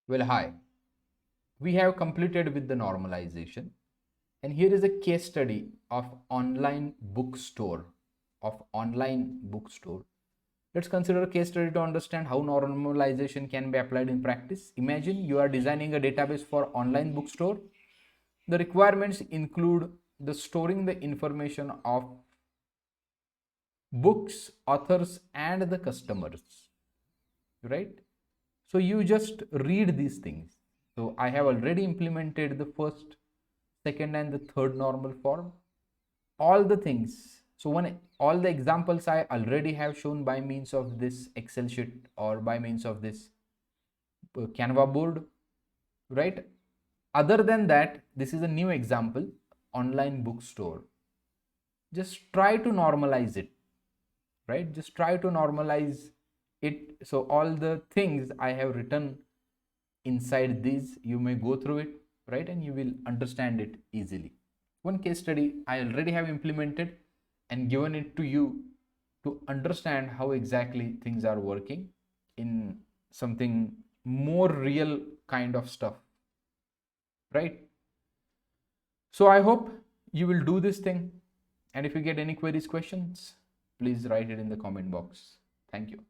Well, hi. We have completed with the normalization, and here is a case study of online bookstore. Let's consider a case study to understand how normalization can be applied in practice. Imagine you are designing a database for online bookstore. The requirements include the storing the information of books, authors, and the customers, right? So you just read these things. So I have already implemented the first, second, and the third normal form. All the things. So when all the examples I already have shown by means of this Excel sheet or by means of this Canva board, right? Other than that, this is a new example, online bookstore. Just try to normalize it, right? Just try to normalize it. So all the things I have written inside this, you may go through it, right? And you will understand it easily. One case study I already have implemented and given it to you to understand how exactly things are working in something more real kind of stuff, right? So I hope you will do this thing. And if you get any queries, questions, please write it in the comment box. Thank you.